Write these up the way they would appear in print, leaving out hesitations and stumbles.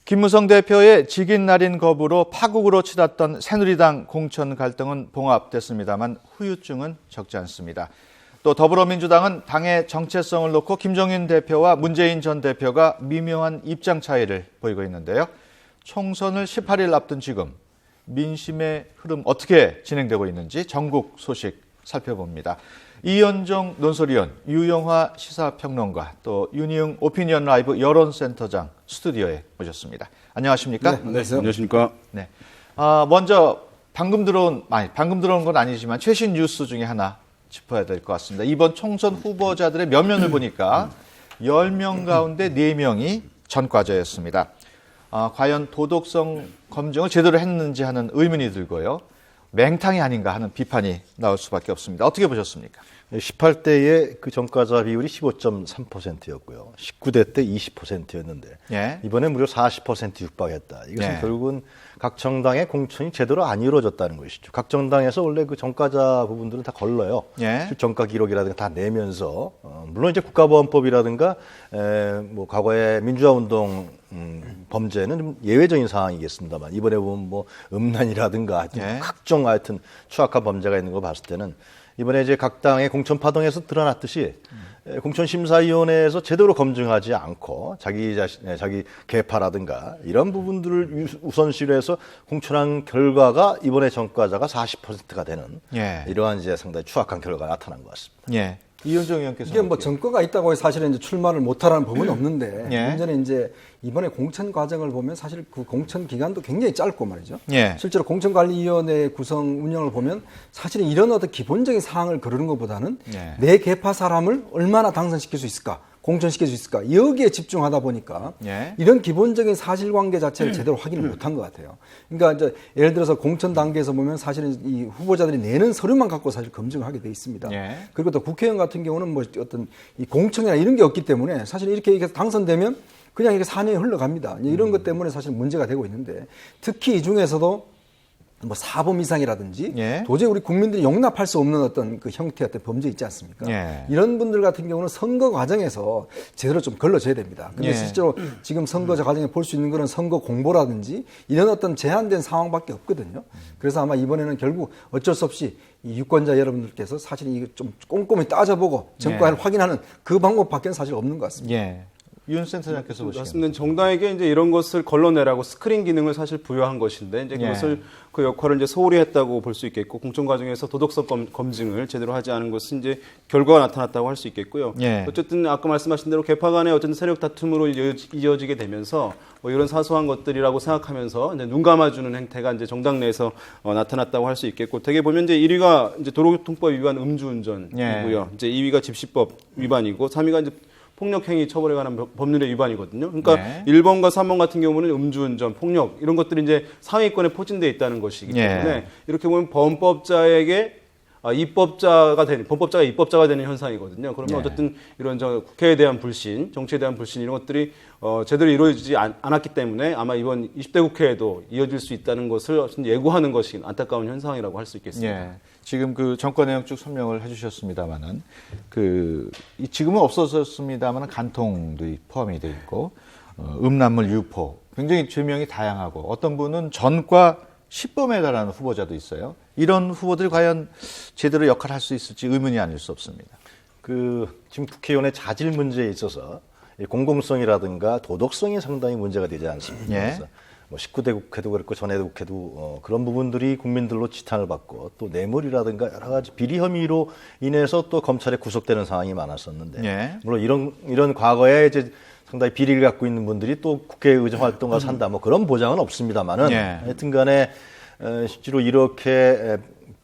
김무성 대표의 직인 날인 거부로 파국으로 치닫던 새누리당 공천 갈등은 봉합됐습니다만 후유증은 적지 않습니다. 또 더불어민주당은 당의 정체성을 놓고 김종인 대표와 문재인 전 대표가 미묘한 입장 차이를 보이고 있는데요. 총선을 18일 앞둔 지금 민심의 흐름 어떻게 진행되고 있는지 전국 소식 살펴봅니다. 이현종 논설위원, 유영화 시사평론가, 또 윤희웅 오피니언 라이브 여론센터장 스튜디오에 모셨습니다. 안녕하십니까? 네, 안녕하십니까? 네. 먼저 방금 들어온 건 아니지만 최신 뉴스 중에 하나 짚어야 될 것 같습니다. 이번 총선 후보자들의 면면을 보니까 10명 가운데 4명이 전과자였습니다. 과연 도덕성 검증을 제대로 했는지 하는 의문이 들고요. 맹탕이 아닌가 하는 비판이 나올 수밖에 없습니다. 어떻게 보셨습니까? 18대의 그 전과자 비율이 15.3%였고요. 19대 때 20%였는데 예. 이번에 무려 40% 육박했다. 이것은 예. 결국은 각 정당의 공천이 제대로 안 이루어졌다는 것이죠. 각 정당에서 원래 그 전과자 부분들은 다 걸러요. 예. 전과 기록이라든가 다 내면서 물론 이제 국가보안법이라든가 뭐 과거의 민주화 운동 범죄는 좀 예외적인 상황이겠습니다만 이번에 보면 뭐 음란이라든가 예. 각종 하여튼 추악한 범죄가 있는 거 봤을 때는 이번에 이제 각 당의 공천 파동에서 드러났듯이 공천심사위원회에서 제대로 검증하지 않고 자기 계파라든가 이런 부분들을 우선시로 해서 공천한 결과가 이번에 전과자가 40%가 되는 예. 이러한 이제 상당히 추악한 결과가 나타난 것 같습니다. 예. 이현종 의원께서 이게 뭐 전과가 있다고 해서 사실은 이제 출마를 못하라는 법은 없는데 예. 문제는 이제 이번에 공천 과정을 보면 사실 그 공천 기간도 굉장히 짧고 말이죠. 예. 실제로 공천관리위원회 구성 운영을 보면 사실은 이런 어떤 기본적인 사항을 거르는 것보다는 예. 내 계파 사람을 얼마나 당선시킬 수 있을까, 공천시킬 수 있을까 여기에 집중하다 보니까 예. 이런 기본적인 사실관계 자체를 제대로 확인을 못한 것 같아요. 그러니까 이제 예를 들어서 공천 단계에서 보면 사실은 이 후보자들이 내는 서류만 갖고 사실 검증을 하게 돼 있습니다. 예. 그리고 또 국회의원 같은 경우는 뭐 어떤 이 공청이나 이런 게 없기 때문에 사실 이렇게 당선되면 그냥 이렇게 사내에 흘러갑니다. 이런 것 때문에 사실 문제가 되고 있는데 특히 이 중에서도 뭐 사범 이상이라든지 예. 도저히 우리 국민들이 용납할 수 없는 어떤 그 형태의 어떤 범죄 있지 않습니까? 예. 이런 분들 같은 경우는 선거 과정에서 제대로 좀 걸러줘야 됩니다. 근데 예. 실제로 지금 선거 과정에 볼 수 있는 거는 선거 공보라든지 이런 어떤 제한된 상황밖에 없거든요. 그래서 아마 이번에는 결국 어쩔 수 없이 이 유권자 여러분들께서 사실 이거 좀 꼼꼼히 따져보고 전과를 확인하는 그 방법밖에는 사실 없는 것 같습니다. 예. 윤 센터장께서 보시기에 맞습니다. 정당에게 이제 이런 것을 걸러내라고 스크린 기능을 사실 부여한 것인데 이제 예. 그것을 그 역할을 이제 소홀히 했다고 볼 수 있겠고 공천 과정에서 도덕성 검증을 제대로 하지 않은 것은 이제 결과가 나타났다고 할 수 있겠고요. 예. 어쨌든 아까 말씀하신 대로 계파 간의 어쨌든 세력 다툼으로 이어지게 되면서 뭐 이런 사소한 것들이라고 생각하면서 이제 눈 감아주는 행태가 이제 정당 내에서 나타났다고 할 수 있겠고 되게 보면 이제 1위가 이제 도로교통법 위반 음주운전이고요. 예. 이제 2위가 집시법 위반이고 3위가 이제 폭력행위 처벌에 관한 법률의 위반이거든요. 그러니까 네. 1번과 3번 같은 경우는 음주운전, 폭력 이런 것들이 이제 상위권에 포진되어 있다는 것이기 때문에 네. 이렇게 보면 범법자가 입법자가 되는 현상이거든요. 그러면 네. 어쨌든 이런 국회에 대한 불신, 정치에 대한 불신 이런 것들이 제대로 이루어지지 않았기 때문에 아마 이번 20대 국회에도 이어질 수 있다는 것을 예고하는 것이 안타까운 현상이라고 할 수 있겠습니다. 예. 지금 그 정권 내용 쭉 설명을 해주셨습니다만은 지금은 없어졌습니다만은 간통도 포함이 돼 있고 음란물 유포 굉장히 죄명이 다양하고 어떤 분은 전과 10범에 달하는 후보자도 있어요. 이런 후보들이 과연 제대로 역할을 할 수 있을지 의문이 아닐 수 없습니다. 지금 국회의원의 자질 문제에 있어서 공공성이라든가 도덕성이 상당히 문제가 되지 않습니까? 예. 그래서 뭐 19대 국회도 그렇고 전에도 국회도 그런 부분들이 국민들로 지탄을 받고 또 뇌물이라든가 여러 가지 비리 혐의로 인해서 또 검찰에 구속되는 상황이 많았었는데 예. 물론 이런 과거에 이제 상당히 비리를 갖고 있는 분들이 또 국회 의정 활동가 산다 뭐 그런 보장은 없습니다만은 예. 하여튼간에 실제로 이렇게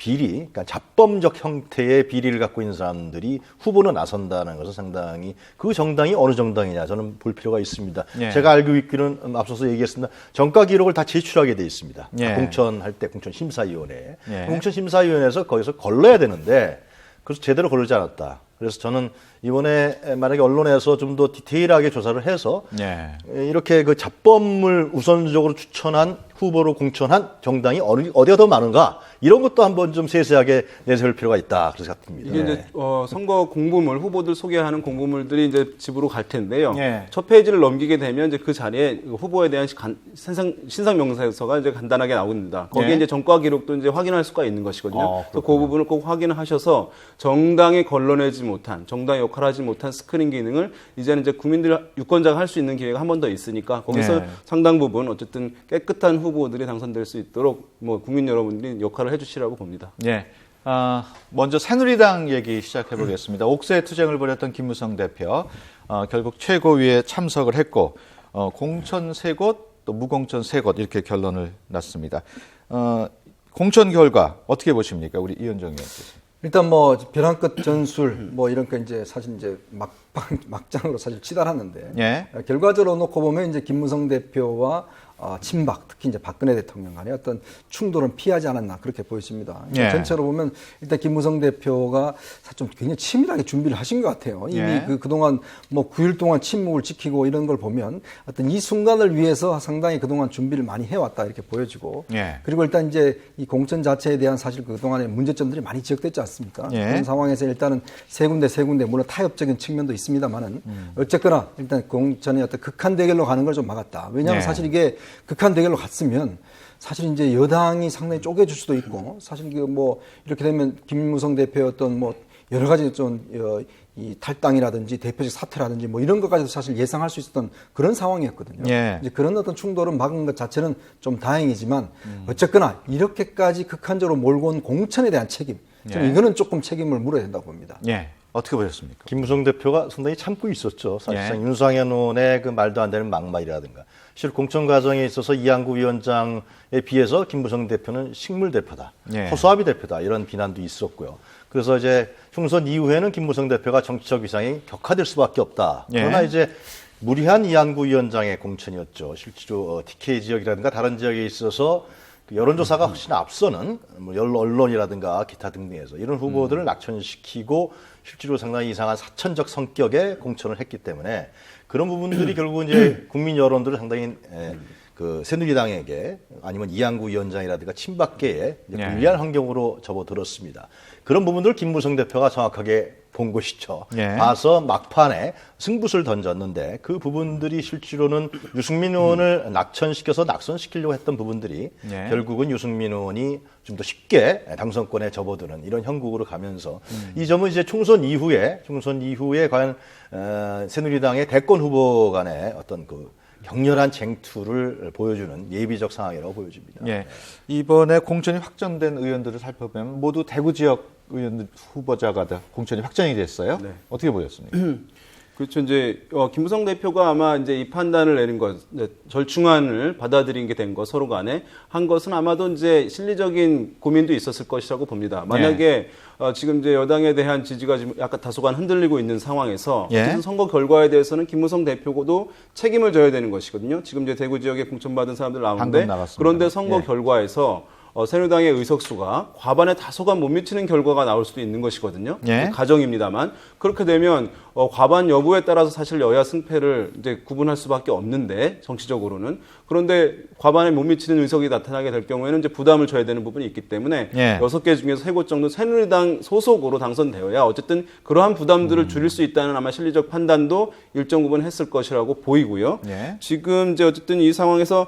그러니까 자범적 형태의 비리를 갖고 있는 사람들이 후보로 나선다는 것은 상당히 그 정당이 어느 정당이냐 저는 볼 필요가 있습니다. 예. 제가 알고 있기는 앞서서 얘기했습니다. 전과 기록을 다 제출하게 돼 있습니다. 예. 공천할 때 공천심사위원회에. 예. 공천심사위원회에서 거기서 걸러야 되는데 그래서 제대로 걸르지 않았다. 그래서 저는 이번에 만약에 언론에서 좀 더 디테일하게 조사를 해서 예. 이렇게 그 잡범을 우선적으로 추천한 후보로 공천한 정당이 어디가 더 많은가 이런 것도 한번 좀 세세하게 내세울 필요가 있다 그래서 생각합니다. 이게 이제 선거 공보물 후보들 소개하는 공보물들이 이제 집으로 갈 텐데요. 예. 첫 페이지를 넘기게 되면 이제 그 자리에 후보에 대한 신상 명세서가 이제 간단하게 나옵니다. 거기에 예. 이제 전과 기록도 이제 확인할 수가 있는 것이거든요. 그래서 그 부분을 꼭 확인하셔서 정당이 걸러내지 못한 정당이 역할하지 못한 스크린 기능을 이제는 이제 국민들 유권자가 할 수 있는 기회가 한 번 더 있으니까 거기서 예. 상당 부분 어쨌든 깨끗한 후보들이 당선될 수 있도록 뭐 국민 여러분들이 역할을 해주시라고 봅니다. 예. 먼저 새누리당 얘기 시작해 보겠습니다. 옥새 투쟁을 벌였던 김무성 대표 결국 최고위에 참석을 했고 공천 3곳 또 무공천 3곳 이렇게 결론을 났습니다. 공천 결과 어떻게 보십니까, 우리 이현정 의원께서? 일단 뭐 벼랑 끝 전술 뭐 이런 거 이제 사실 이제 막장으로 사실 치달았는데 예. 결과적으로 놓고 보면 이제 김무성 대표와 친박 특히 이제 박근혜 대통령 간의 어떤 충돌은 피하지 않았나 그렇게 보였습니다. 예. 전체로 보면 일단 김무성 대표가 사실 좀 굉장히 치밀하게 준비를 하신 것 같아요. 이미 예. 그동안 뭐 9일 동안 침묵을 지키고 이런 걸 보면 어떤 이 순간을 위해서 상당히 그동안 준비를 많이 해왔다 이렇게 보여지고 예. 그리고 일단 이제 이 공천 자체에 대한 사실 그동안의 문제점들이 많이 지적됐지 않습니까? 예. 그런 상황에서 일단은 세 군데 물론 타협적인 측면도 있습니다만은 어쨌거나 일단 공천의 어떤 극한 대결로 가는 걸 좀 막았다. 왜냐하면 예. 사실 이게 극한 대결로 갔으면 사실 이제 여당이 상당히 쪼개질 수도 있고 사실 이게 뭐 이렇게 되면 김무성 대표의 어떤 뭐 여러 가지 좀 이 탈당이라든지 대표적 사퇴라든지 뭐 이런 것까지도 사실 예상할 수 있었던 그런 상황이었거든요. 예. 이제 그런 어떤 충돌을 막은 것 자체는 좀 다행이지만 어쨌거나 이렇게까지 극한적으로 몰고 온 공천에 대한 책임, 좀 예. 이거는 조금 책임을 물어야 된다고 봅니다. 예. 어떻게 보셨습니까? 김무성 대표가 상당히 참고 있었죠. 사실상 예. 윤상현 의원의 그 말도 안 되는 막말이라든가 실제 공천 과정에 있어서 이한구 위원장에 비해서 김무성 대표는 식물 대표다, 예. 허수아비 대표다 이런 비난도 있었고요. 그래서 이제 총선 이후에는 김무성 대표가 정치적 위상이 격화될 수밖에 없다. 예. 그러나 이제 무리한 이한구 위원장의 공천이었죠. 실제로 TK 지역이라든가 다른 지역에 있어서 그 여론조사가 훨씬 앞서는 뭐 언론이라든가 기타 등등에서 이런 후보들을 낙천시키고 실제로 상당히 이상한 사천적 성격의 공천을 했기 때문에 그런 부분들이 결국 이제 국민 여론들을 상당히 그 새누리당에게 아니면 이한구 위원장이라든가 친박계에 이제 예. 불리한 환경으로 접어들었습니다. 그런 부분들을 김무성 대표가 정확하게 본 것이죠. 예. 봐서 막판에 승부수를 던졌는데 그 부분들이 실제로는 유승민 의원을 낙천시켜서 낙선시키려고 했던 부분들이 예. 결국은 유승민 의원이 좀 더 쉽게 당선권에 접어드는 이런 형국으로 가면서 이 점은 이제 총선 이후에 과연 새누리당의 대권 후보 간의 어떤 그 격렬한 쟁투를 보여주는 예비적 상황이라고 보여집니다. 예. 이번에 공천이 확정된 의원들을 살펴보면 모두 대구 지역 의원 후보자가 다 공천이 확정이 됐어요. 네. 어떻게 보셨습니까? 그렇죠. 이제 김무성 대표가 아마 이제 이 판단을 내린 것, 절충안을 받아들인 게 된 거 서로 간에 한 것은 아마도 이제 실리적인 고민도 있었을 것이라고 봅니다. 만약에 지금 이제 여당에 대한 지지가 지금 약간 다소간 흔들리고 있는 상황에서 예. 어쨌든 선거 결과에 대해서는 김무성 대표도 책임을 져야 되는 것이거든요. 지금 이제 대구 지역에 공천받은 사람들 방금 나오는데 나갔습니다. 그런데 선거 예. 결과에서 새누리당의 의석수가 과반에 다소간 못 미치는 결과가 나올 수도 있는 것이거든요. 예. 가정입니다만 그렇게 되면 과반 여부에 따라서 사실 여야 승패를 이제 구분할 수밖에 없는데 정치적으로는 그런데 과반에 못 미치는 의석이 나타나게 될 경우에는 이제 부담을 줘야 되는 부분이 있기 때문에 예. 6개 중에서 3곳 정도 새누리당 소속으로 당선되어야 어쨌든 그러한 부담들을 줄일 수 있다는 아마 실리적 판단도 일정 부분 했을 것이라고 보이고요. 예. 지금 이제 어쨌든 이 상황에서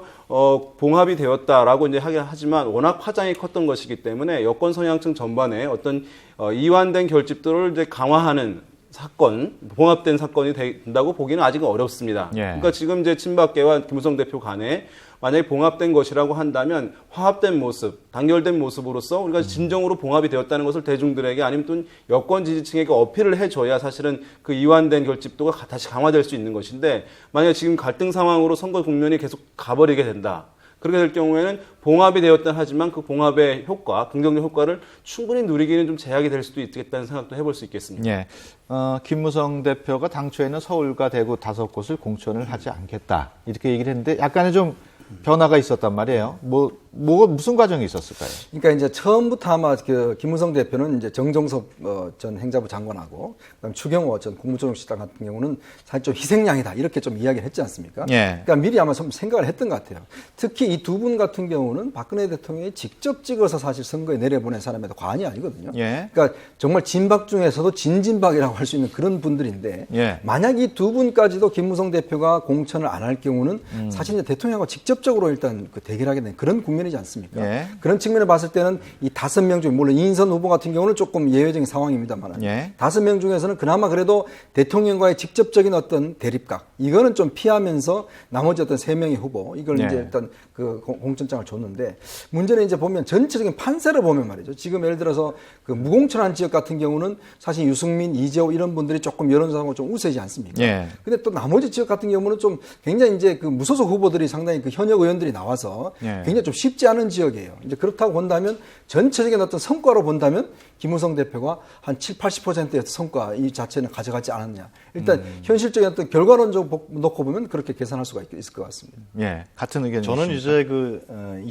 봉합이 되었다라고 이제 하긴 하지만 워낙 파장이 컸던 것이기 때문에 여권 성향층 전반에 어떤 이완된 결집들을 이제 강화하는 사건, 봉합된 사건이 된다고 보기는 아직은 어렵습니다. 예. 그러니까 지금 이제 친박계와 김무성 대표 간에 만약에 봉합된 것이라고 한다면 화합된 모습, 단결된 모습으로서 우리가 진정으로 봉합이 되었다는 것을 대중들에게 아니면 또 여권 지지층에게 어필을 해줘야 사실은 그 이완된 결집도가 다시 강화될 수 있는 것인데 만약에 지금 갈등 상황으로 선거 국면이 계속 가버리게 된다. 그렇게 될 경우에는 봉합이 되었다 하지만 그 봉합의 효과, 긍정적 효과를 충분히 누리기는 좀 제약이 될 수도 있겠다는 생각도 해볼 수 있겠습니다. 예. 김무성 대표가 당초에는 서울과 대구 5곳을 공천을 하지 않겠다. 이렇게 얘기를 했는데 약간의 좀 변화가 있었단 말이에요. 뭐 무슨 과정이 있었을까요? 그러니까 이제 처음부터 아마 그 김무성 대표는 이제 정종섭 전 행자부 장관하고 그다음 추경호 전 국무조정실장 같은 경우는 사실 좀 희생양이다 이렇게 좀 이야기를 했지 않습니까? 예. 그러니까 미리 아마 좀 생각을 했던 것 같아요. 특히 이 두 분 같은 경우는 박근혜 대통령이 직접 찍어서 사실 선거에 내려보낸 사람에도 과언이 아니거든요. 예. 그러니까 정말 진박 중에서도 진진박이라고 할 수 있는 그런 분들인데 예. 만약 이 두 분까지도 김무성 대표가 공천을 안 할 경우는 사실 이제 대통령하고 직접적으로 일단 그 대결하게 된 그런 국면이지 않습니까? 예. 그런 측면을 봤을 때는 이 5명 중 물론 이인선 후보 같은 경우는 조금 예외적인 상황입니다만 예. 5명 중에서는 그나마 그래도 대통령과의 직접적인 어떤 대립각 이거는 좀 피하면서 나머지 어떤 3명의 후보 이걸 예. 이제 일단 그 공천장을 줬는데 문제는 이제 보면 전체적인 판세를 보면 말이죠. 지금 예를 들어서 그 무공천한 지역 같은 경우는 사실 유승민, 이재호 이런 분들이 조금 여론조사하고 좀 우세지 않습니까? 예. 근데 또 나머지 지역 같은 경우는 좀 굉장히 이제 그 무소속 후보들이 상당히 그 현역 의원들이 나와서 예. 굉장히 좀 쉽지 않은 지역이에요. 이제 그렇다고 본다면 전체적인 어떤 성과로 본다면 김무성 대표가 한 7, 80%의 성과 이 자체는 가져가지 않았냐. 일단 현실적인 어떤 결과론적으로 놓고 보면 그렇게 계산할 수가 있을 것 같습니다. 예. 같은 의견이 저는 있습니까? 이제 그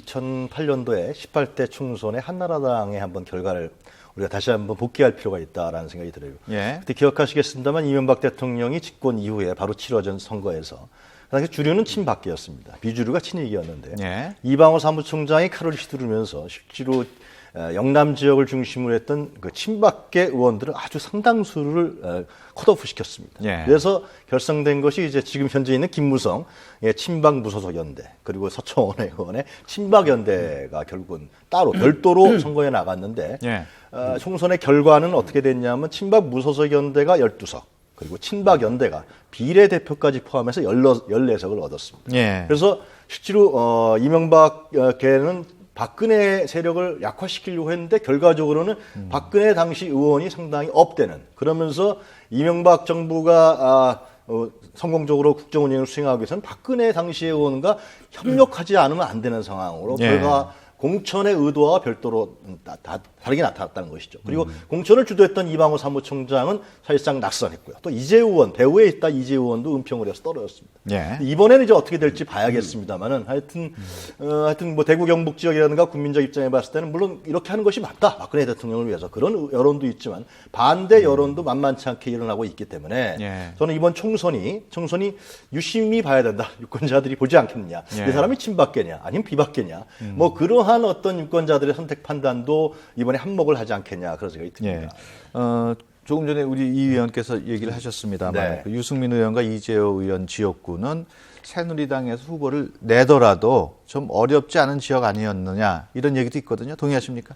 2008년도에 18대 총선의 한나라당의 한번 결과를 우리가 다시 한번 복귀할 필요가 있다라는 생각이 들어요. 예. 그때 기억하시겠습니다만 이명박 대통령이 집권 이후에 바로 치러진 선거에서 그 당시 주류는 친박계였습니다. 비주류가 친이익이었는데 예. 이방호 사무총장이 칼을 휘두르면서 실제로 영남 지역을 중심으로 했던 그 친박계 의원들을 아주 상당수를 컷오프 시켰습니다. 예. 그래서 결성된 것이 이제 지금 현재 있는 김무성 친박 무소속 연대 그리고 서청원 의원의 친박 연대가 결국은 따로 별도로 선거에 나갔는데 예. 총선의 결과는 어떻게 됐냐면 친박 무소속 연대가 12석 그리고 친박 연대가 비례대표까지 포함해서 14석을 얻었습니다. 예. 그래서 실제로 이명박계는 박근혜 세력을 약화시키려고 했는데 결과적으로는 박근혜 당시 의원이 상당히 업되는 그러면서 이명박 정부가 성공적으로 국정 운영을 수행하기 위해서는 박근혜 당시 의원과 협력하지 않으면 안 되는 상황으로 예. 결과 공천의 의도와 별도로 다르게 나타났다는 것이죠. 그리고 공천을 주도했던 이방호 사무총장은 사실상 낙선했고요. 또 이재우 의원, 배후에 있다 이재우 의원도 은평을 해서 떨어졌습니다. 예. 이번에는 이제 어떻게 될지 봐야겠습니다만은 하여튼 뭐 대구 경북 지역이라든가 국민적 입장에 봤을 때는 물론 이렇게 하는 것이 맞다. 박근혜 대통령을 위해서 그런 여론도 있지만 반대 여론도 만만치 않게 일어나고 있기 때문에 예. 저는 이번 총선이 유심히 봐야 된다. 유권자들이 보지 않겠느냐. 예. 이 사람이 친박계냐 아니면 비박계냐. 뭐 그러한 어떤 유권자들의 선택 판단도 이번에 한몫을 하지 않겠냐 그런 생각이 듭니다. 예. 조금 전에 우리 이 의원께서 얘기를 하셨습니다만 네. 그 유승민 의원과 이재호 의원 지역구는 새누리당에서 후보를 내더라도 좀 어렵지 않은 지역 아니었느냐 이런 얘기도 있거든요. 동의하십니까?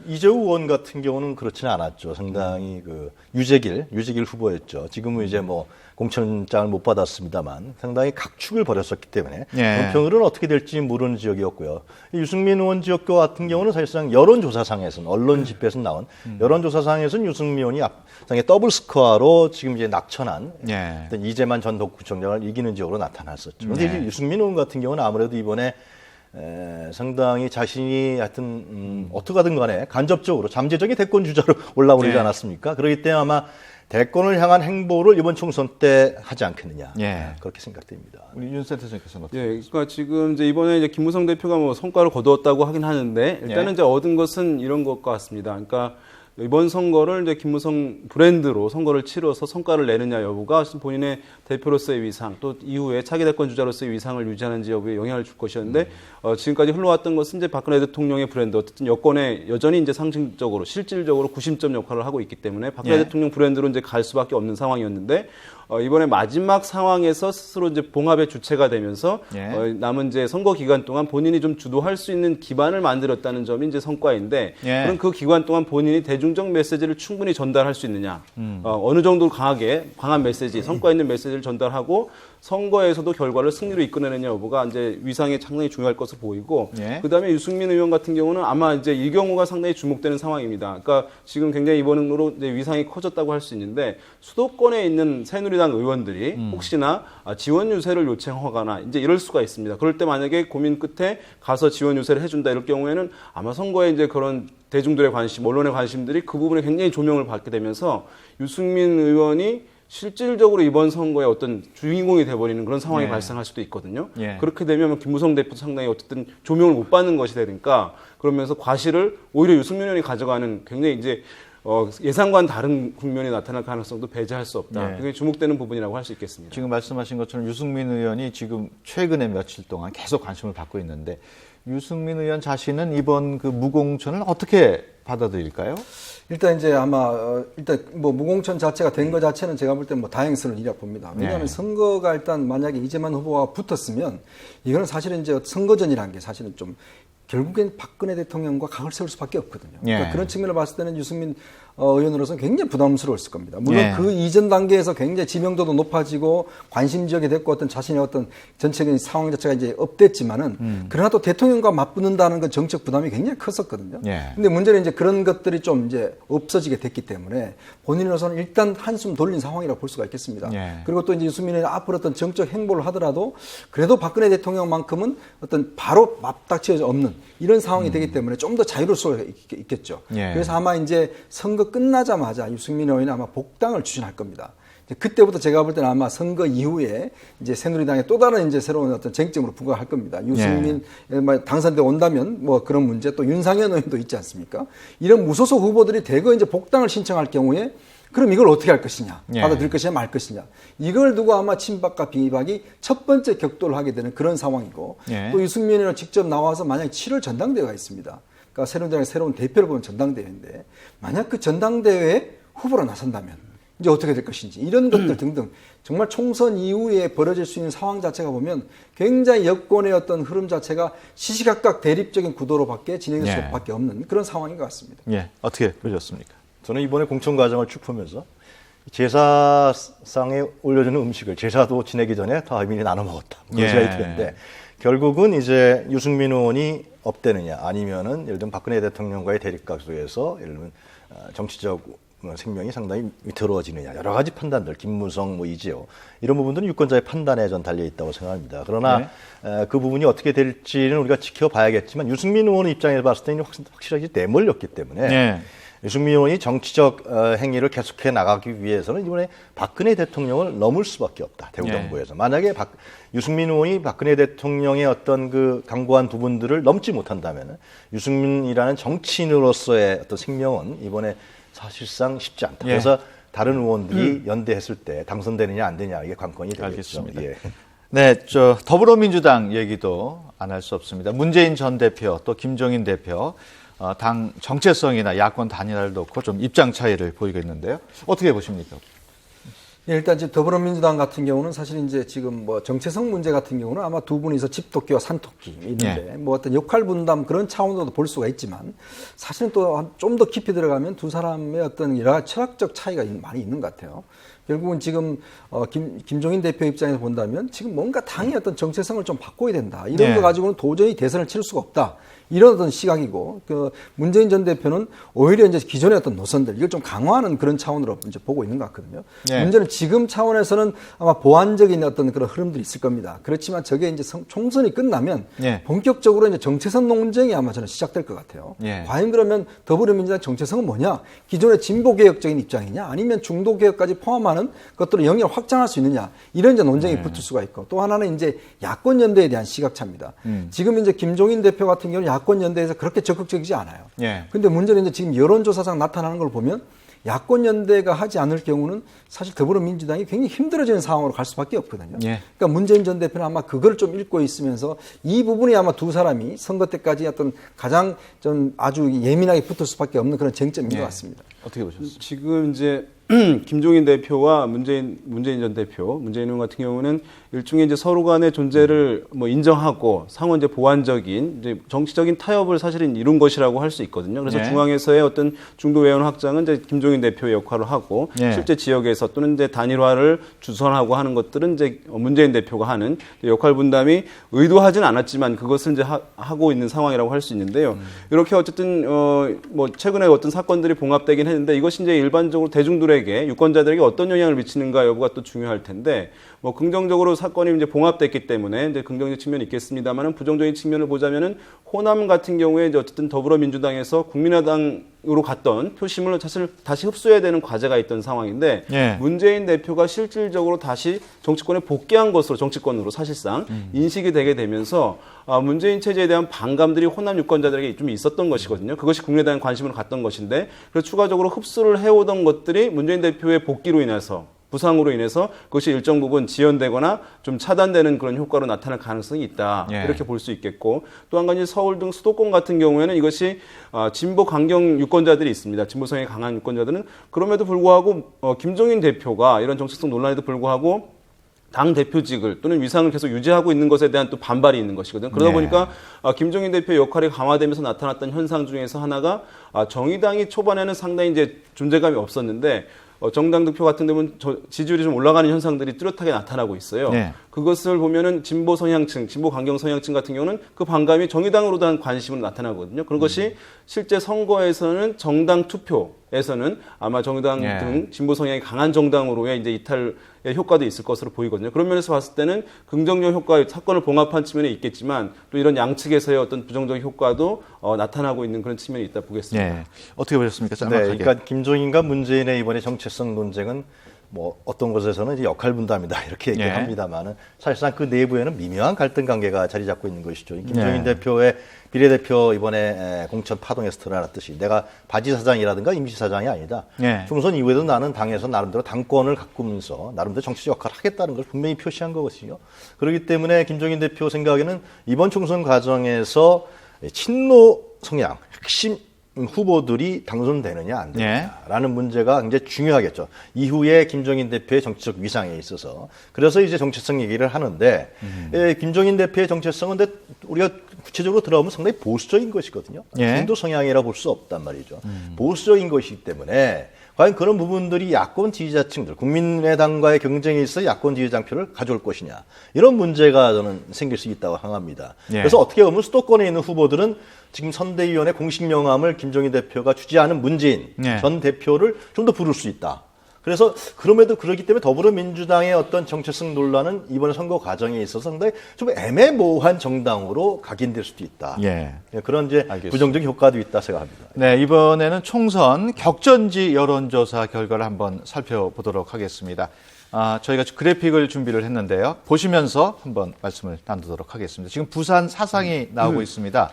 이재우 의원 같은 경우는 그렇지는 않았죠. 상당히 그 유재길 후보였죠. 지금은 이제 뭐 공천장을 못 받았습니다만 상당히 각축을 벌였었기 때문에 예. 은평을은 어떻게 될지 모르는 지역이었고요. 유승민 의원 지역구 같은 경우는 사실상 여론조사상에서는 언론 집회에서 나온 여론조사상에서는 유승민 의원이 앞상에 더블 스코어로 지금 이제 낙천한 예. 어떤 이재만 전 독구청장을 이기는 지역으로 나타났었죠. 그런데 네. 이제 유승민 의원 같은 경우는 아무래도 이번에 상당히 자신이 하여튼 어떻게 하든 간에 간접적으로 잠재적인 대권 주자로 올라오지 네. 않았습니까? 그렇기 때문에 아마 대권을 향한 행보를 이번 총선 때 하지 않겠느냐 예. 그렇게 생각됩니다. 우리 윤 센터장께서는 어떻게? 예, 그러니까 지금 이제 이번에 이제 김무성 대표가 뭐 성과를 거두었다고 하긴 하는데 일단은 예. 이제 얻은 것은 이런 것과 같습니다. 그러니까 이번 선거를 이제 김무성 브랜드로 선거를 치러서 성과를 내느냐 여부가 본인의 대표로서의 위상 또 이후에 차기 대권 주자로서의 위상을 유지하는지 여부에 영향을 줄 것이었는데 지금까지 흘러왔던 것은 이제 박근혜 대통령의 브랜드 어쨌든 여권에 여전히 이제 상징적으로 실질적으로 구심점 역할을 하고 있기 때문에 박근혜 예. 대통령 브랜드로 이제 갈 수밖에 없는 상황이었는데 이번에 마지막 상황에서 스스로 이제 봉합의 주체가 되면서 예. 남은 이제 선거 기간 동안 본인이 좀 주도할 수 있는 기반을 만들었다는 점이 이제 성과인데 예. 그럼 그 기간 동안 본인이 대중적 메시지를 충분히 전달할 수 있느냐 어느 정도 강한 메시지 성과 있는 메시지를 전달하고 선거에서도 결과를 승리로 이끌어내느냐 여부가 이제 위상에 상당히 중요할 것으로 보이고 예. 그다음에 유승민 의원 같은 경우는 아마 이제 이 경우가 상당히 주목되는 상황입니다. 그러니까 지금 굉장히 이번으로 이제 위상이 커졌다고 할 수 있는데 수도권에 있는 새누리당 의원들이 혹시나 지원 유세를 요청하거나 이제 이럴 수가 있습니다. 그럴 때 만약에 고민 끝에 가서 지원 유세를 해준다 이럴 경우에는 아마 선거에 이제 그런 대중들의 관심, 언론의 관심들이 그 부분에 굉장히 조명을 받게 되면서 유승민 의원이 실질적으로 이번 선거의 어떤 주인공이 돼버리는 그런 상황이 예. 발생할 수도 있거든요. 예. 그렇게 되면 김무성 대표 상당히 어쨌든 조명을 못 받는 것이 되니까 그러면서 과실을 오히려 유승민 의원이 가져가는 굉장히 이제 예상과는 다른 국면이 나타날 가능성도 배제할 수 없다. 예. 굉장히 주목되는 부분이라고 할 수 있겠습니다. 지금 말씀하신 것처럼 유승민 의원이 지금 최근에 며칠 동안 계속 관심을 받고 있는데 유승민 의원 자신은 이번 그 무공천을 어떻게 받아들일까요? 일단 이제 아마 일단 뭐 무공천 자체가 된 것 자체는 제가 볼 때 뭐 다행스러운 일이라 봅니다. 왜냐하면 네. 선거가 일단 만약에 이재만 후보가 붙었으면 이거는 사실은 이제 선거전이라는 게 사실은 좀 결국엔 박근혜 대통령과 각을 세울 수밖에 없거든요. 그러니까 예. 그런 측면을 봤을 때는 유승민 의원으로서는 굉장히 부담스러웠을 겁니다. 물론 예. 그 이전 단계에서 굉장히 지명도도 높아지고 관심 지역이 됐고 어떤 자신의 어떤 전체적인 상황 자체가 이제 업됐지만은 그러나 또 대통령과 맞붙는다는 그 정책 부담이 굉장히 컸었거든요. 예. 근데 문제는 이제 그런 것들이 좀 이제 없어지게 됐기 때문에 본인으로서는 일단 한숨 돌린 상황이라고 볼 수가 있겠습니다. 예. 그리고 또 이제 유승민이 앞으로 어떤 정책 행보를 하더라도 그래도 박근혜 대통령만큼은 어떤 바로 맞닥쳐져 없는 이런 상황이 되기 때문에 좀 더 자유로울 수가 있겠죠. 예. 그래서 아마 이제 선거 끝나자마자 유승민 의원이 아마 복당을 추진할 겁니다. 이제 그때부터 제가 볼 때는 아마 선거 이후에 이제 새누리당의 또 다른 이제 새로운 어떤 쟁점으로 부각할 겁니다. 유승민 당선돼 온다면 뭐 그런 문제 또 윤상현 의원도 있지 않습니까? 이런 무소속 후보들이 대거 이제 복당을 신청할 경우에 그럼 이걸 어떻게 할 것이냐, 예. 받아들일 것이냐 말 것이냐, 이걸 두고 아마 친박과 비박이 첫 번째 격돌을 하게 되는 그런 상황이고 예. 또 유승민 의원이 직접 나와서 만약에 7월 전당대회가 있습니다. 그러니까 새누리당의 새로운 대표를 보는 전당대회인데 만약 그 전당대회에 후보로 나선다면 이제 어떻게 될 것인지 이런 것들 등등 정말 총선 이후에 벌어질 수 있는 상황 자체가 보면 굉장히 여권의 어떤 흐름 자체가 시시각각 대립적인 구도로밖에 진행될 예. 수밖에 없는 그런 상황인 것 같습니다. 예, 어떻게 보셨습니까? 저는 이번에 공천 과정을 쭉 보면서 제사상에 올려주는 음식을 제사도 지내기 전에 다 미리 나눠 먹었다. 그런 예. 생각이 드는데 결국은 이제 유승민 의원이 업되느냐 아니면은 예를 들면 박근혜 대통령과의 대립각 속에서 예를 들면 정치적 생명이 상당히 위태로워지느냐 여러 가지 판단들 김무성 뭐 이재호 이런 부분들은 유권자의 판단에 전 달려 있다고 생각합니다. 그러나 그 부분이 어떻게 될지는 우리가 지켜봐야겠지만 유승민 의원 입장에서 봤을 때는 확실하게 내몰렸기 때문에 예. 유승민 의원이 정치적 행위를 계속해 나가기 위해서는 이번에 박근혜 대통령을 넘을 수밖에 없다. 대구 예. 정부에서. 만약에 유승민 의원이 박근혜 대통령의 어떤 그 강고한 부분들을 넘지 못한다면 유승민이라는 정치인으로서의 어떤 생명은 이번에 사실상 쉽지 않다. 예. 그래서 다른 의원들이 연대했을 때 당선되느냐 안 되느냐 이게 관건이 되겠죠. 알겠습니다. 예. 네, 더불어민주당 얘기도 안 할 수 없습니다. 문재인 전 대표 또 김종인 대표 당 정체성이나 야권 단일화를 놓고 좀 입장 차이를 보이고 있는데요. 어떻게 보십니까? 예, 일단 지금 더불어민주당 같은 경우는 사실 이제 지금 뭐 정체성 문제 같은 경우는 아마 두 분이서 집토끼와 산토끼 있는데 뭐 어떤 역할 분담 그런 차원으로도 볼 수가 있지만 사실은 또 좀 더 깊이 들어가면 두 사람의 어떤 여러 가지 철학적 차이가 많이 있는 것 같아요. 결국은 지금 김종인 대표 입장에서 본다면 지금 뭔가 당의 어떤 정체성을 좀 바꿔야 된다. 이런 네. 거 가지고는 도저히 대선을 치를 수가 없다. 이런 어떤 시각이고 그 문재인 전 대표는 오히려 이제 기존의 어떤 노선들 이걸 좀 강화하는 그런 차원으로 이제 보고 있는 것 같거든요. 네. 문제는 지금 차원에서는 아마 보완적인 어떤 그런 흐름들이 있을 겁니다. 그렇지만 저게 이제 총선이 끝나면 네. 본격적으로 이제 정체성 논쟁이 아마 저는 시작될 것 같아요. 네. 과연 그러면 더불어민주당 정체성은 뭐냐? 기존의 진보개혁적인 입장이냐? 아니면 중도개혁까지 포함하는 것들을 영역 확장할 수 있느냐? 이런 이제 논쟁이 붙을 수가 있고 또 하나는 이제 야권연대에 대한 시각차입니다. 지금 이제 김종인 대표 같은 경우는 야권연대에서 그렇게 적극적이지 않아요. 예. 근데 문제는 이제 지금 여론조사상 나타나는 걸 보면 야권연대가 하지 않을 경우는 사실 더불어민주당이 굉장히 힘들어지는 상황으로 갈 수밖에 없거든요. 예. 그러니까 문재인 전 대표는 아마 그걸 좀 읽고 있으면서 이 부분이 아마 두 사람이 선거 때까지 어떤 가장 좀 아주 예민하게 붙을 수밖에 없는 그런 쟁점인 예. 것 같습니다. 어떻게 보셨습니까? 지금 이제 김종인 대표와 문재인 전 대표, 문재인 의원 같은 경우는 일종의 이제 서로 간의 존재를 뭐 인정하고 상호 이제 보완적인 이제 정치적인 타협을 사실은 이룬 것이라고 할 수 있거든요. 그래서 네. 중앙에서의 어떤 중도 외연 확장은 이제 김종인 대표의 역할을 하고 네. 실제 지역에서 또는 이제 단일화를 주선하고 하는 것들은 이제 문재인 대표가 하는 역할 분담이 의도하진 않았지만 그것을 이제 하고 있는 상황이라고 할 수 있는데요. 이렇게 어쨌든 뭐 최근에 어떤 사건들이 봉합되긴 했는데 이것이 이제 일반적으로 대중들의 유권자들에게 어떤 영향을 미치는가 여부가 또 중요할 텐데 뭐 긍정적으로 사건이 이제 봉합됐기 때문에 이제 긍정적 측면이 있겠습니다만은 부정적인 측면을 보자면은 호남 같은 경우에 이제 어쨌든 더불어민주당에서 국민의당 으로 갔던 표심을 사실 다시 흡수해야 되는 과제가 있던 상황인데 예. 문재인 대표가 실질적으로 다시 정치권에 복귀한 것으로 정치권으로 사실상 인식이 되게 되면서 문재인 체제에 대한 반감들이 호남 유권자들에게 좀 있었던 것이거든요. 그것이 국민의당에 관심을 갖던 것인데 그래서 추가적으로 흡수를 해오던 것들이 문재인 대표의 복귀로 인해서 부상으로 인해서 그것이 일정 부분 지연되거나 좀 차단되는 그런 효과로 나타날 가능성이 있다. 예. 이렇게 볼 수 있겠고 또 한 가지 서울 등 수도권 같은 경우에는 이것이 진보 강경 유권자들이 있습니다. 진보성이 강한 유권자들은 그럼에도 불구하고 김종인 대표가 이런 정치성 논란에도 불구하고 당 대표직을 또는 위상을 계속 유지하고 있는 것에 대한 또 반발이 있는 것이거든요. 그러다 네. 보니까 김종인 대표의 역할이 강화되면서 나타났던 현상 중에서 하나가 정의당이 초반에는 상당히 이제 존재감이 없었는데 정당 득표 같은 데는 지지율이 좀 올라가는 현상들이 뚜렷하게 나타나고 있어요. 네. 그것을 보면은 진보 성향층, 진보 강경 성향층 같은 경우는 그 반감이 정의당으로 대한 관심으로 나타나거든요. 그런 것이 실제 선거에서는 정당 투표에서는 아마 정의당 네. 등 진보 성향이 강한 정당으로의 이제 이탈의 효과도 있을 것으로 보이거든요. 그런 면에서 봤을 때는 긍정적 효과, 사건을 봉합한 측면이 있겠지만 또 이런 양측에서의 어떤 부정적 효과도 나타나고 있는 그런 측면이 있다 보겠습니다. 예. 어떻게 보셨습니까? 네, 짤막하게. 그러니까 김종인과 문재인의 이번에 정체성 논쟁은 뭐 어떤 곳에서는 이제 역할 분담이다 이렇게 얘기를 예. 합니다만은 사실상 그 내부에는 미묘한 갈등 관계가 자리 잡고 있는 것이죠. 김종인 예. 대표의 비례대표 이번에 공천 파동에서 드러났듯이 내가 바지 사장이라든가 임시 사장이 아니다. 예. 총선 이후에도 나는 당에서 나름대로 당권을 가꾸면서 나름대로 정치적 역할을 하겠다는 걸 분명히 표시한 거거든요. 그렇기 때문에 김종인 대표 생각에는 이번 총선 과정에서 친노 성향 핵심 후보들이 당선되느냐 안 되느냐라는 문제가 굉장히 중요하겠죠. 이후에 김종인 대표의 정치적 위상에 있어서. 그래서 이제 정체성 얘기를 하는데 김종인 대표의 정체성은 근데 우리가 구체적으로 들어보면 상당히 보수적인 것이거든요. 예. 중도 성향이라 볼 수 없단 말이죠. 보수적인 것이기 때문에 과연 그런 부분들이 야권 지지자층들, 국민의당과의 경쟁에 있어 야권 지지자표를 가져올 것이냐. 이런 문제가 저는 생길 수 있다고 생각합니다. 예. 그래서 어떻게 보면 수도권에 있는 후보들은 지금 선대위원회 공식 명함을 김종인 대표가 주지하는 문재인 예. 전 대표를 좀 더 부를 수 있다. 그래서 그럼에도 그렇기 때문에 더불어민주당의 어떤 정체성 논란은 이번 선거 과정에 있어서 상당히 좀 애매모호한 정당으로 각인될 수도 있다. 예. 그런 이제 알겠습니다. 부정적 효과도 있다 생각합니다. 네, 이번에는 총선 격전지 여론조사 결과를 한번 살펴보도록 하겠습니다. 저희가 그래픽을 준비를 했는데요. 보시면서 한번 말씀을 나누도록 하겠습니다. 지금 부산 사상이 나오고 있습니다.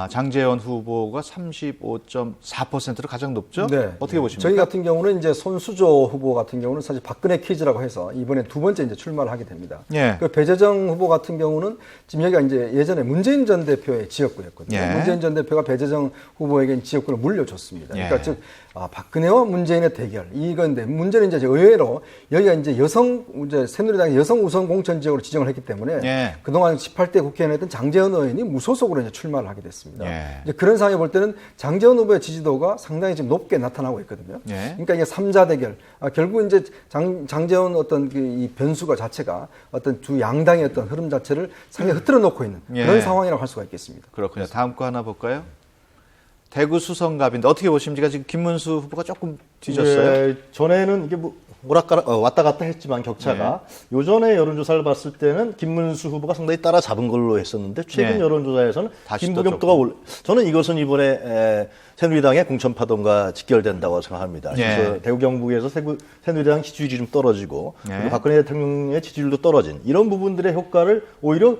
장제원 후보가 35.4%로 가장 높죠? 네. 어떻게 보십니까? 저희 같은 경우는 이제 손수조 후보 같은 경우는 사실 박근혜 퀴즈라고 해서 이번에 두 번째 이제 출마를 하게 됩니다. 예. 그 배재정 후보 같은 경우는 지금 여기가 이제 예전에 문재인 전 대표의 지역구였거든요. 예. 문재인 전 대표가 배재정 후보에게 지역구를 물려줬습니다. 그러니까 예. 즉 박근혜와 문재인의 대결 이건데 문제는 이제 의외로 여기가 이제 새누리당의 여성 우선 공천 지역으로 지정을 했기 때문에 예. 그동안 18대 국회의원에 했던 장제원 의원이 무소속으로 이제 출마를 하게 됐습니다. 예. 이제 그런 상황에 볼 때는 장제원 후보의 지지도가 상당히 지금 높게 나타나고 있거든요. 예. 그러니까 이게 3자 대결. 결국 이제 장제원 어떤 이 변수가 자체가 어떤 두 양당의 어떤 흐름 자체를 상당히 흐트러 놓고 있는 그런 예. 상황이라고 할 수가 있겠습니다. 그렇군요. 다음 거 하나 볼까요? 대구 수성갑인데 어떻게 보십니까? 지금 김문수 후보가 조금 뒤졌어요. 예, 전에는 이게 뭐 왔다 갔다 했지만 격차가 요전에 여론조사를 봤을 때는 김문수 후보가 상당히 따라잡은 걸로 했었는데 최근 네. 여론조사에서는 다시 김부겸 또 또가 저는 이것은 이번에 새누리당의 공천파동과 직결된다고 생각합니다. 네. 그래서 대구 경북에서 새누리당 지지율이 좀 떨어지고 네. 그리고 박근혜 대통령의 지지율도 떨어진 이런 부분들의 효과를 오히려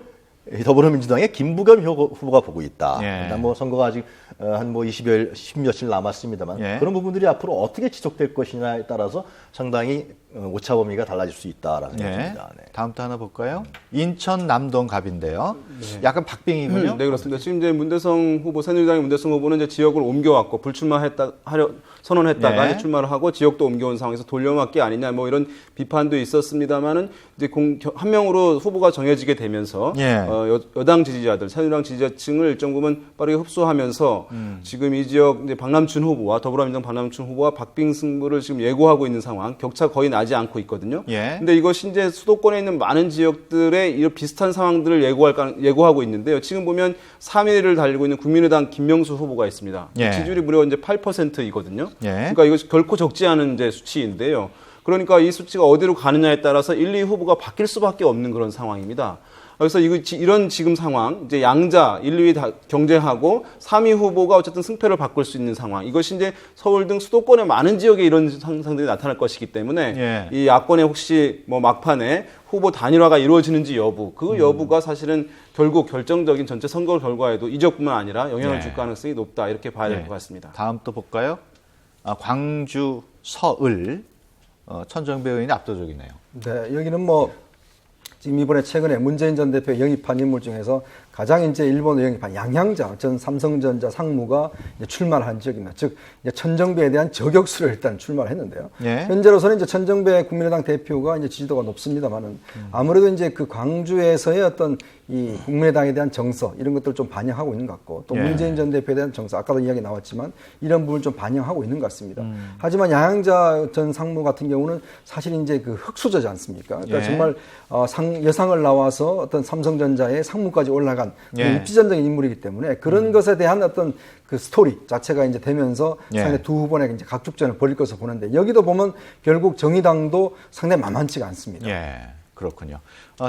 더불어민주당의 김부겸 후보가 보고 있다. 예. 일단 뭐 선거가 아직 한 뭐 10여일 남았습니다만 예. 그런 부분들이 앞으로 어떻게 지속될 것이냐에 따라서 상당히 오차 범위가 달라질 수 있다라는 네. 생각입니다. 네. 다음 또 하나 볼까요? 인천 남동갑인데요. 약간 박빙이군요. 네, 그렇습니다. 지금 이제 문대성 후보, 새누리당의 문대성 후보는 이제 지역을 옮겨왔고 선언했다가 네. 이제 출마를 하고 지역도 옮겨온 상황에서 돌려막기 아니냐 뭐 이런 비판도 있었습니다만은 이제 한 명으로 후보가 정해지게 되면서 예. 여당 지지자들, 새누리당 지지자층을 일정 부분 빠르게 흡수하면서 지금 이 지역 이제 박남춘 후보와 더불어민주당 박남춘 후보와 박빙 승부를 지금 예고하고 있는 상황, 격차 거의 나지 않고 있거든요. 예. 근데 이것이 이제 수도권에 있는 많은 지역들의 이런 비슷한 상황들을 예고하고 있는데요. 지금 보면 3위를 달리고 있는 국민의당 김명수 후보가 있습니다. 예. 지지율이 무려 이제 8%이거든요. 예. 그러니까 이것이 결코 적지 않은 이제 수치인데요. 그러니까 이 수치가 어디로 가느냐에 따라서 1, 2 후보가 바뀔 수밖에 없는 그런 상황입니다. 그래서 이런 지금 상황, 이제 양자 1, 2위 다 경쟁하고 3위 후보가 어쨌든 승패를 바꿀 수 있는 상황. 이것이 이제 서울 등 수도권의 많은 지역에 이런 상상들이 나타날 것이기 때문에 예. 이 야권의 혹시 뭐 막판에 후보 단일화가 이루어지는지 여부, 그 여부가 사실은 결국 결정적인 전체 선거 결과에도 이 지역뿐만 아니라 영향을 예. 줄 가능성이 높다 이렇게 봐야 될 예. 것 같습니다. 다음 또 볼까요? 광주 서을 천정배 의원이 압도적이네요. 네, 여기는 뭐 지금 이번에 최근에 문재인 전 대표 영입한 인물 중에서 가장 이제 일본에 영입한 양향자 전 삼성전자 상무가 이제 출마를 한 지역입니다. 즉 이제 천정배에 대한 저격수를 일단 출마를 했는데요. 예. 현재로서는 이제 천정배 국민의당 대표가 이제 지지도가 높습니다만은 아무래도 이제 그 광주에서의 어떤 이 국민의당에 대한 정서 이런 것들을 좀 반영하고 있는 것 같고 또 예. 문재인 전 대표에 대한 정서 아까도 이야기 나왔지만 이런 부분을 좀 반영하고 있는 것 같습니다. 하지만 양향자 전 상무 같은 경우는 사실 이제 그 흑수저지 않습니까? 그러니까 예. 정말 여상을 나와서 어떤 삼성전자의 상무까지 올라간 예. 입지전적인 인물이기 때문에 그런 것에 대한 어떤 그 스토리 자체가 이제 되면서 예. 상당히 두 후보에 이제 각축전을 벌일 것으로 보는데 여기도 보면 결국 정의당도 상당히 만만치가 않습니다. 예, 그렇군요.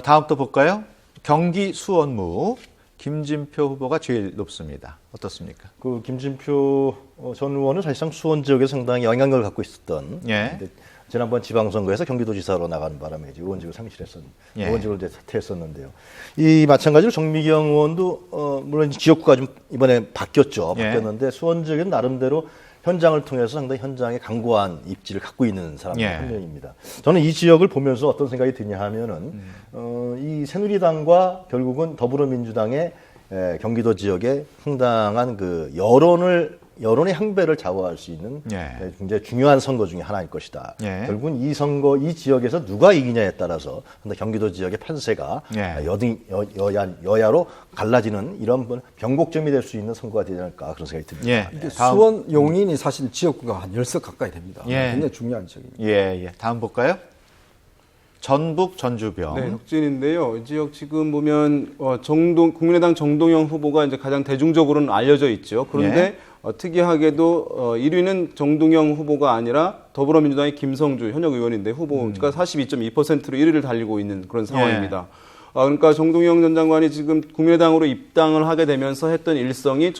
다음 또 볼까요? 경기 수원무 김진표 후보가 제일 높습니다. 어떻습니까? 그 김진표 전 의원은 사실상 수원 지역에 상당히 영향력을 갖고 있었던. 예. 근데 지난번 지방선거에서 경기도지사로 나가는 바람에 이제 의원직을 예. 의원직을 이제 사퇴했었는데요. 이 마찬가지로 정미경 의원도 물론 지역구가 좀 이번에 바뀌었죠. 예. 바뀌었는데 수원 지역은 나름대로 현장을 통해서 상당히 현장에 강고한 입지를 갖고 있는 사람 중 예. 한 명입니다. 저는 이 지역을 보면서 어떤 생각이 드냐 하면은 이 새누리당과 결국은 더불어민주당의 경기도 지역에 상당한 그 여론의 향배를 좌우할 수 있는 예. 굉장히 중요한 선거 중에 하나일 것이다. 예. 결국은 이 선거, 이 지역에서 누가 이기냐에 따라서 경기도 지역의 판세가 예. 여야로 갈라지는 이런 변곡점이 될 수 있는 선거가 되지 않을까 그런 생각이 듭니다. 예. 이게 다음, 수원 용인이 사실 지역구가 한 10석 가까이 됩니다. 예. 굉장히 중요한 지역입니다. 예, 예. 다음 볼까요? 전북 전주병. 네, 혁진인데요. 이 지역 지금 보면 국민의당 정동영 후보가 이제 가장 대중적으로는 알려져 있죠. 그런데 특이하게도 1위는 정동영 후보가 아니라 더불어민주당의 김성주 현역 의원인데 후보가 42.2%로 1위를 달리고 있는 그런 상황입니다. 그러니까 정동영 전 장관이 지금 국민의당으로 입당을 하게 되면서 했던 일성이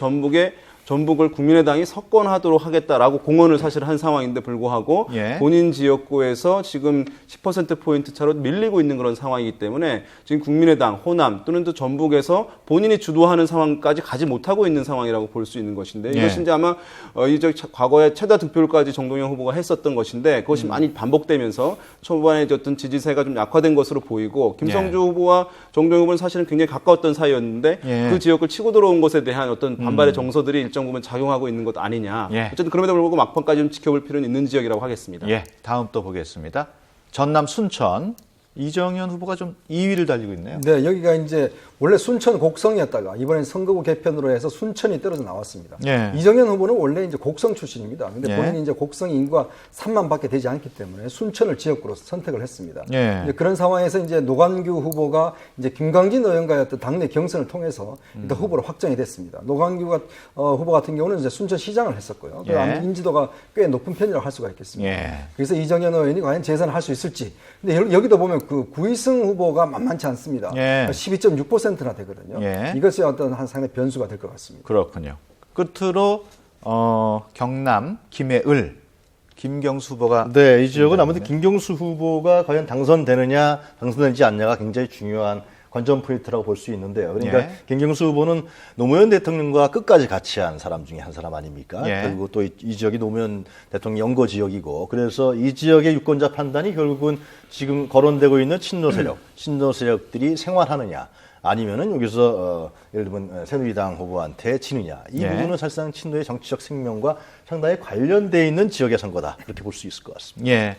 전북을 국민의당이 석권하도록 하겠다라고 공언을 사실 한 상황인데 불구하고 예. 본인 지역구에서 지금 10%포인트 차로 밀리고 있는 그런 상황이기 때문에 지금 국민의당, 호남 또는 또 전북에서 본인이 주도하는 상황까지 가지 못하고 있는 상황이라고 볼 수 있는 것인데 예. 이것이 이제 아마 이제 과거에 최다 득표율까지 정동영 후보가 했었던 것인데 그것이 많이 반복되면서 초반에 어떤 지지세가 좀 약화된 것으로 보이고 김성주 후보와 정동영 후보는 사실은 굉장히 가까웠던 사이였는데 예. 그 지역을 치고 들어온 것에 대한 어떤 반발의 정서들이 일정 부분 작용하고 있는 것 아니냐. 예. 어쨌든 그럼에도 불구하고 막판까지 좀 지켜볼 필요는 있는 지역이라고 하겠습니다. 예. 다음 또 보겠습니다. 전남 순천 이정현 후보가 좀 2위를 달리고 있네요. 네, 여기가 이제 원래 순천 곡성이었다가 이번엔 선거구 개편으로 해서 순천이 떨어져 나왔습니다. 예. 이정현 후보는 원래 이제 곡성 출신입니다. 근데 예. 본인이 이제 곡성 인구가 3만밖에 되지 않기 때문에 순천을 지역구로 선택을 했습니다. 예. 이제 그런 상황에서 이제 노관규 후보가 이제 김광진 의원과의 어떤 당내 경선을 통해서 일단 후보로 확정이 됐습니다. 노관규 후보 같은 경우는 이제 순천 시장을 했었고요. 예. 아무튼 인지도가 꽤 높은 편이라고 할 수가 있겠습니다. 예. 그래서 이정현 의원이 과연 재선을 할 수 있을지. 근데 여기도 보면 그 구이승 후보가 만만치 않습니다. 예. 12.6%나 되거든요. 예. 이것이 어떤 한 상당히 변수가 될 것 같습니다. 그렇군요. 끝으로 경남 김해을 김경수 후보가 네, 이 지역은 아무래도 김경수 후보가 과연 당선되지 않냐가 굉장히 중요한 관전 포인트라고 볼 수 있는데요. 그러니까 예. 김경수 후보는 노무현 대통령과 끝까지 같이 한 사람 중에 한 사람 아닙니까? 예. 그리고 또 이 지역이 노무현 대통령 연고 지역이고 그래서 이 지역의 유권자 판단이 결국은 지금 거론되고 있는 친노 세력들이 생활하느냐 아니면은 여기서 예를 들면 새누리당 후보한테 치느냐 이 예. 부분은 사실상 친노의 정치적 생명과 상당히 관련돼 있는 지역의 선거다 이렇게 볼 수 있을 것 같습니다. 예.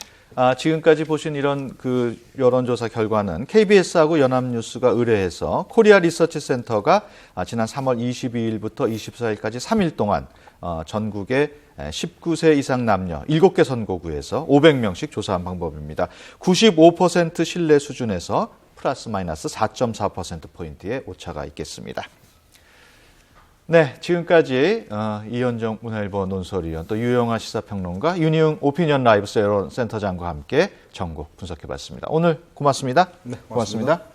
지금까지 보신 이런 그 여론조사 결과는 KBS하고 연합뉴스가 의뢰해서 코리아 리서치 센터가 지난 3월 22일부터 24일까지 3일 동안 전국의 19세 이상 남녀 7개 선거구에서 500명씩 조사한 방법입니다. 95% 신뢰 수준에서 플러스 마이너스 4.4%포인트의 오차가 있겠습니다. 네, 지금까지 이현정 문화일보 논설위원 또 유영아 시사평론가 윤희웅 오피니언 라이브 여론센터장과 함께 전국 분석해봤습니다. 오늘 고맙습니다. 네, 고맙습니다.